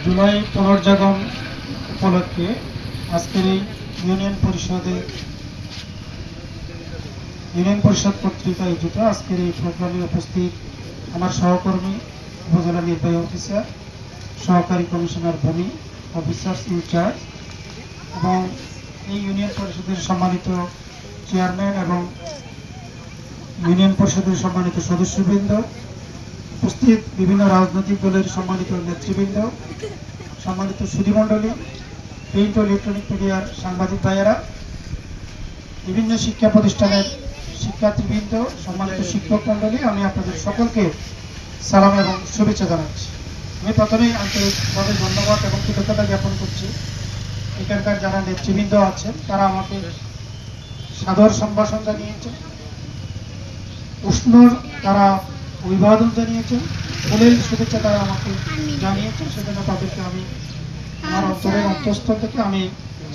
জুলাই পুনর্জাগরণ উপলক্ষে আজকের এই ইউনিয়ন পরিষদ কর্তৃক আয়োজিত আজকের এই প্রোগ্রামে উপস্থিত আমার সহকর্মী উপজেলা নির্বাহী অফিসার, সহকারী কমিশনার ভূমি, অফিসার্স ইনচার্জ এবং এই ইউনিয়ন পরিষদের সম্মানিত চেয়ারম্যান এবং ইউনিয়ন পরিষদের সম্মানিত সদস্যবৃন্দ, উপস্থিত বিভিন্ন রাজনৈতিক দলের সম্মানিত নেতৃবৃন্দ, সম্মানিত সুধীমণ্ডলী, প্রিন্ট ও ইলেকট্রনিক মিডিয়ার সাংবাদিক ভাইয়েরা, বিভিন্ন শিক্ষা প্রতিষ্ঠানের শিক্ষার্থীবৃন্দ, সম্মানিত শিক্ষক মণ্ডলী, আমি আপনাদের সকলকে সালাম এবং শুভেচ্ছা জানাচ্ছি। আমি প্রথমেই আন্তরিকভাবে ধন্যবাদ এবং কৃতজ্ঞতা জ্ঞাপন করছি এখানকার যারা নেতৃবৃন্দ আছেন, তারা আমাকে সাদর সম্ভাষণ জানিয়েছেন, উষ্ণ তারা অভিবাদন জানিয়েছেন, ফুলের শুভেচ্ছা তারা আমাকে জানিয়েছেন। সেজন্য তাদেরকে আমি আমার অন্তরের অন্তঃস্থল থেকে আমি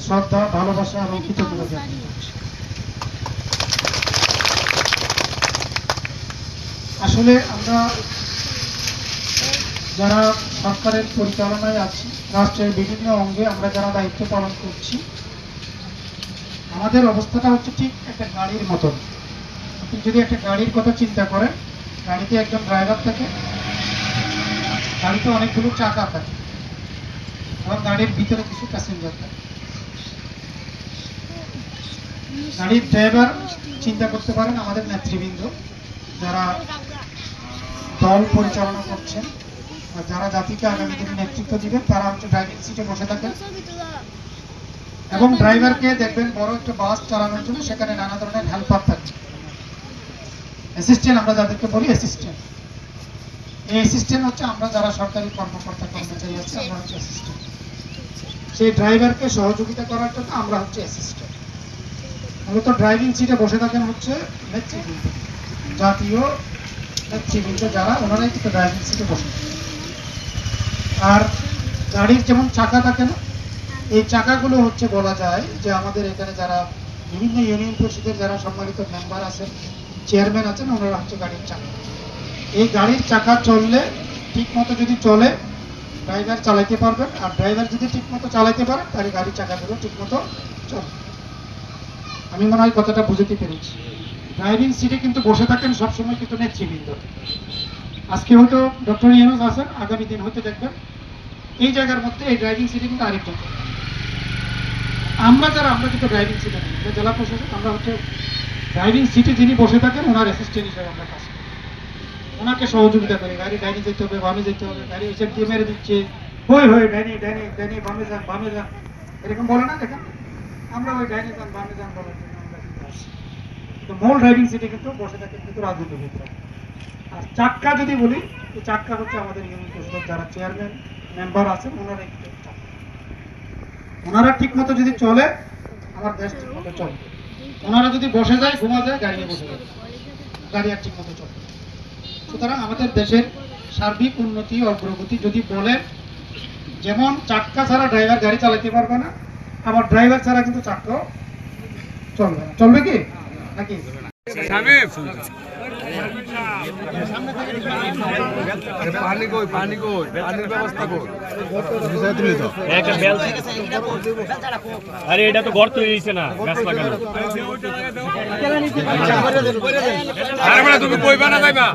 শ্রদ্ধা, ভালোবাসা এবং কৃতজ্ঞতা জ্ঞাপন করছি। আসলে আমরা যারা সরকারের পরিচালনায় আছি, রাষ্ট্রের বিভিন্ন অঙ্গে আমরা যারা দায়িত্ব পালন করছি, আমাদের অবস্থাটা হচ্ছে ঠিক একটা গাড়ির মতন। আপনি যদি একটা গাড়ির কথা চিন্তা করেন, গাড়িতে একজন ড্রাইভার থাকে, গাড়িতে অনেকগুলো চাকা থাকে এবং গাড়ির ভিতরে কিছু প্যাসেঞ্জার থাকে। গাড়ির ড্রাইভার চিন্তা করতে পারেন আমাদের নেতৃবৃন্দ যারা দল পরিচালনা করছেন, যারা জাতিকে আগামী দিনে নেতৃত্ব দিবেন, তারা হচ্ছে ড্রাইভিং সিটে বসে থাকেন এবং ড্রাইভারকে দেখবেন বড় একটা বাস চালানোর জন্য সেখানে নানা ধরনের হেল্পার থাকে, অ্যাসিস্ট্যান্ট আমরা যাদেরকে বলি অ্যাসিস্ট্যান্ট। এই অ্যাসিস্ট্যান্ট হচ্ছে আমরা যারা সরকারি কর্মকর্তা কর্মচারী আছি, আমরা হচ্ছে অ্যাসিস্ট্যান্ট। সেই ড্রাইভারকে সহযোগিতা করার জন্য আমরা হচ্ছে অ্যাসিস্ট্যান্ট। মূলত ড্রাইভিং সিটে বসে থাকেন হচ্ছে নেতৃবৃন্দ, জাতীয় নেতৃবৃন্দ যারা, ওনারাই কিন্তু ড্রাইভিং সিটে বসে থাকেন। আর গাড়ির যেমন চাকা থাকে না, এই চাকাগুলো হচ্ছে বলা যায় যে আমাদের এখানে যারা বিভিন্ন ইউনিয়ন পরিষদের যারা সম্মানিত মেম্বার আছেন, চেয়ারম্যান আছেন, ওনারা হচ্ছে গাড়ির চাকা। এই গাড়ির চাকা চললে, ঠিক মতো যদি চলে, ড্রাইভার চালাইতে পারবেন, আর ড্রাইভার যদি ঠিক মতো চালাইতে পারেন তাহলে গাড়ির চাকাগুলো ঠিক মতো চলবে। আমি মনে হয় কথাটা বুঝতে পেরেছি। ড্রাইভিং সিটে কিন্তু বসে থাকেন সবসময় কিন্তু নেতৃবৃন্দ। আজকে হয়তো ডক্টর ইউনূস আছেন, আগামী দিন হয়তো দেখবেন এই জায়গার মধ্যে এই ড্রাইভিং সিটে কিন্তু আরেকজন। আমরা কিন্তু ড্রাইভিং সিটে নেই, জেলা প্রশাসক, আমরা হচ্ছে ড্রাইভিং সিটে যিনি বসে থাকেন ওনার অ্যাসিস্ট্যান্ট হিসেবে আমরা কাজ করি, ওনাকে সহযোগিতা করি। গাড়ি ডাইনি যেতে হবে, বামে যেতে হবে, গাড়ি এসে দিয়ে মেরে দিচ্ছে, হই ডাইনি ডাইনি ডাইনি, বামে যান বামে যান, এরকম বলে না, দেখেন আমরা ওই ডাইনি যান বামে যান বলার জন্য আমরা কিন্তু আসি। তো মূল ড্রাইভিং সিটে কিন্তু বসে থাকেন কিন্তু রাজনীতিবিদরা। আর চাক্কা যদি বলি, এই চাক্কা হচ্ছে আমাদের ইউনিয়ন পরিষদের যারা চেয়ারম্যান মেম্বার আছেন, ওনারা একটু চাক্কা। ওনারা ঠিক মতো যদি চলে, আমার দেশ ঠিক মতো চলবে। ওনারা যদি বসে যায়, ঘুমা যায়, গাড়ি বসে যাবে, গাড়ি আর ঠিক মতো চলবে। সুতরাং আমাদের দেশের সার্বিক উন্নতি অগ্রগতি যদি বলেন, যেমন চাক্কা ছাড়া ড্রাইভার গাড়ি চালাতে পারবে না, আমার ড্রাইভার ছাড়া কিন্তু চাক্কাও চলবে না। চলবে কি নাকি? আরে এটা তো গর্ত হয়েছে না, গাছ লাগানো। তুমি কইবা না যাইবা।